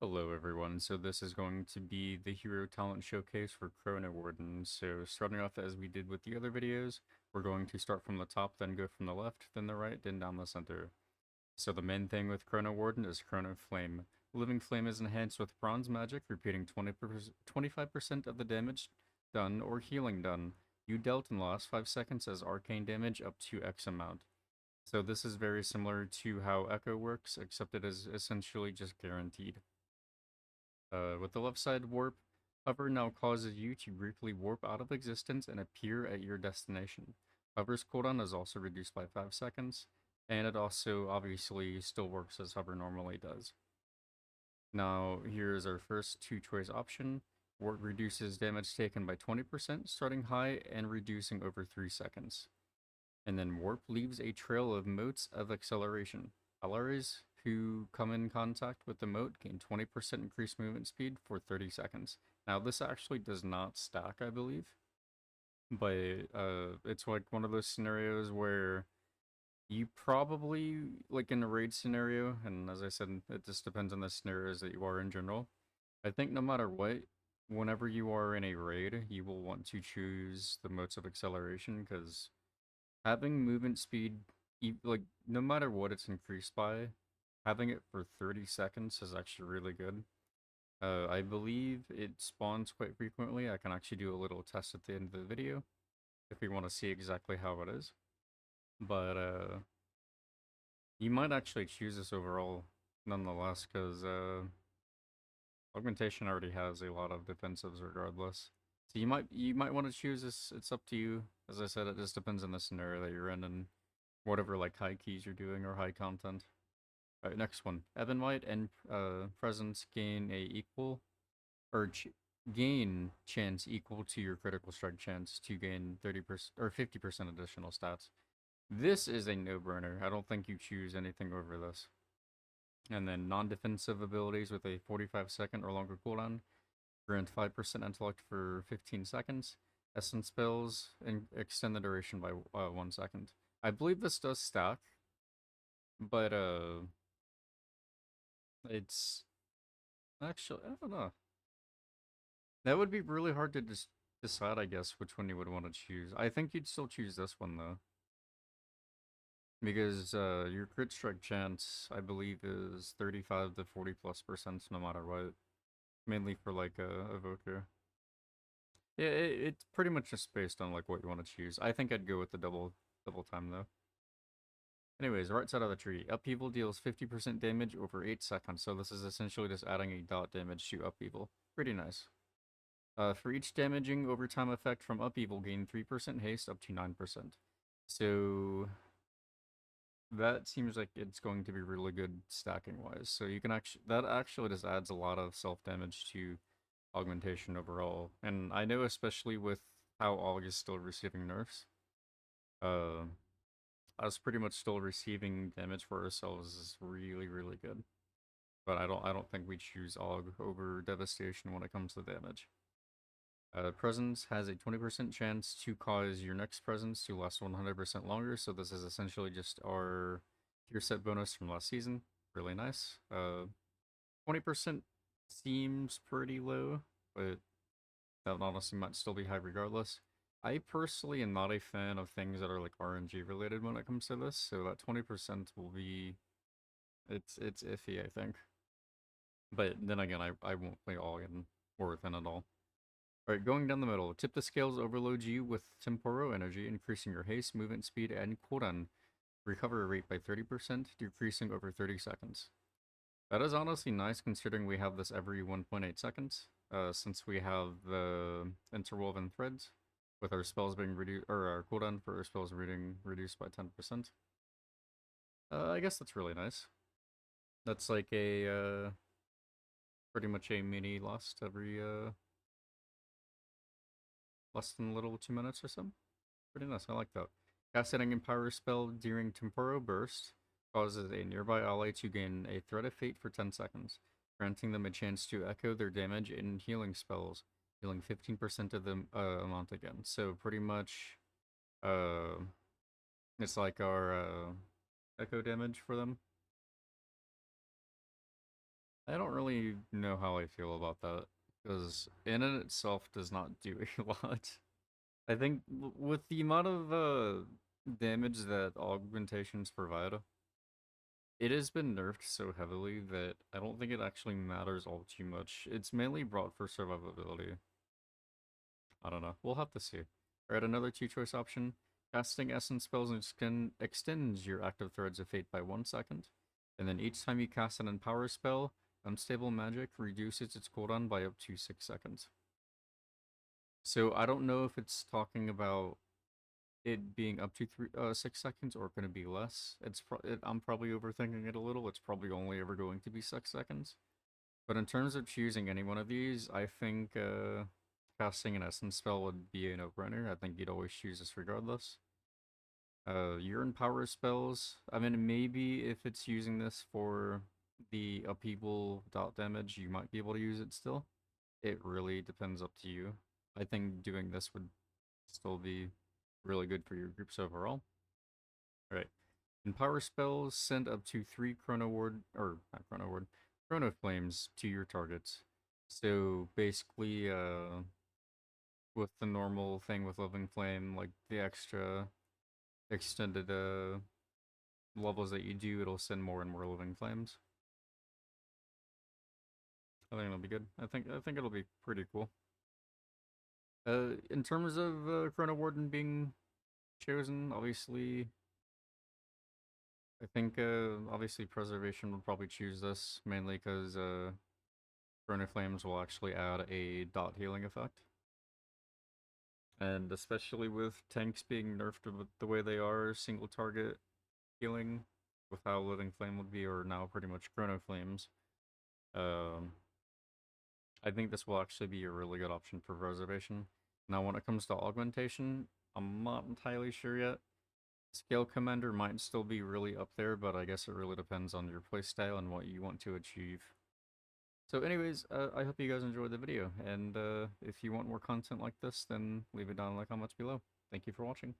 Hello everyone, so this is going to be the Hero Talent Showcase for Chronowarden. So starting off as we did with the other videos, we're going to start from the top, then go from the left, then the right, then down the center. So the main thing with Chronowarden is Chrono Flame. Living Flame is enhanced with Bronze Magic, repeating 25% of the damage done or healing done you dealt in the last 5 seconds as arcane damage up to X amount. So this is very similar to how Echo works, except it is essentially just guaranteed. With the left side warp, hover now causes you to briefly warp out of existence and appear at your destination. Hover's cooldown is also reduced by 5 seconds, and it also obviously still works as hover normally does. Now, here's our first two-choice option. Warp reduces damage taken by 20%, starting high and reducing over 3 seconds. And then Warp leaves a trail of motes of acceleration. Allies who come in contact with the mote gain 20% increased movement speed for 30 seconds. Now, this actually does not stack, I believe, but it's like one of those scenarios where you probably, like in a raid scenario, and as I said, it just depends on the scenarios that you are in general. I think no matter what, whenever you are in a raid, you will want to choose the motes of acceleration because having movement speed, like, no matter what it's increased by, having it for 30 seconds is actually really good. I believe it spawns quite frequently. I can actually do a little test at the end of the video if you want to see exactly how it is. But you might actually choose this overall nonetheless, because augmentation already has a lot of defensives regardless. So you might want to choose this. It's up to you. As I said, it just depends on the scenario that you're in and whatever like high keys you're doing or high content. Alright, next one. Ebonite and presence gain a equal or gain chance equal to your critical strike chance to gain 30% or 50% additional stats. This is a no-brainer. I don't think you choose anything over this. And then non-defensive abilities with a 45-second or longer cooldown grant 5% intellect for 15 seconds. Essence spells and extend the duration by 1 second. I believe this does stack, but it's actually, I don't know. That would be really hard to decide, I guess, which one you would want to choose. I think you'd still choose this one, though. Because your crit strike chance, I believe, is 35 to 40+% no matter what. Mainly for, like, a Evoker. Yeah, it's pretty much just based on, like, what you want to choose. I think I'd go with the double time, though. Anyways, right side of the tree. Upheaval deals 50% damage over 8 seconds, so this is essentially just adding a dot damage to Upheaval. Pretty nice. For each damaging overtime effect from Upheaval, gain 3% haste up to 9%. So that seems like it's going to be really good stacking wise. So you can actually, that actually just adds a lot of self damage to augmentation overall. And I know especially with how Aug is still receiving nerfs, uh, us pretty much still receiving damage for ourselves is really, really good. But I don't think we choose Aug over Devastation when it comes to damage. Presence has a 20% chance to cause your next presence to last 100% longer, so this is essentially just our tier set bonus from last season. Really nice. 20% seems pretty low, but that honestly might still be high regardless. I personally am not a fan of things that are like RNG related when it comes to this, so that 20% will be it's iffy, I think. But then again, I won't play all in or within at all. Alright, going down the middle. Tip the scales overloads you with temporal energy, increasing your haste, movement speed, and cooldown recovery rate by 30%, decreasing over 30 seconds. That is honestly nice considering we have this every 1.8 seconds, since we have the interwoven threads, with our spells being reduced, or our cooldown for our spells being reduced by 10%. I guess that's really nice. That's like a, pretty much a mini lost every, less than a little 2 minutes or so. Pretty nice, I like that. Casting Empower spell during Temporal Burst causes a nearby ally to gain a Thread of Fate for 10 seconds, granting them a chance to echo their damage in healing spells, healing 15% of the amount again. So pretty much, uh, it's like our echo damage for them. I don't really know how I feel about that, because in and itself does not do a lot. I think with the amount of damage that augmentations provide, it has been nerfed so heavily that I don't think it actually matters all too much. It's mainly brought for survivability. I don't know. We'll have to see. Alright, another two-choice option. Casting essence spells extends your active threads of fate by 1 second. And then each time you cast an empower spell, unstable magic reduces its cooldown by up to 6 seconds. So I don't know if it's talking about it being up to 6 seconds or going to be less. I'm probably overthinking it a little. It's probably only ever going to be 6 seconds. But in terms of choosing any one of these, I think casting an essence spell would be a no-brainer. I think you'd always choose this regardless. Urine power spells. I mean, maybe if it's using this for the upheaval dot damage, you might be able to use it still. It really depends up to you. I think doing this would still be really good for your groups overall. Alright. And power spells send up to 3 Chrono Flames to your targets. So basically, with the normal thing with Living Flame, like the extra extended levels that you do, it'll send more and more Living Flames. I think it'll be good. I think it'll be pretty cool. In terms of Chronowarden being chosen, obviously, I think obviously Preservation would probably choose this mainly because Chrono Flames will actually add a dot healing effect. And especially with tanks being nerfed the way they are, single target healing with how Living Flame would be, or now pretty much Chrono Flames, um, I think this will actually be a really good option for Preservation. Now when it comes to Augmentation, I'm not entirely sure yet. Scale Commander might still be really up there, but I guess it really depends on your playstyle and what you want to achieve. So anyways, I hope you guys enjoyed the video, and if you want more content like this, then leave it down in the comments below. Thank you for watching.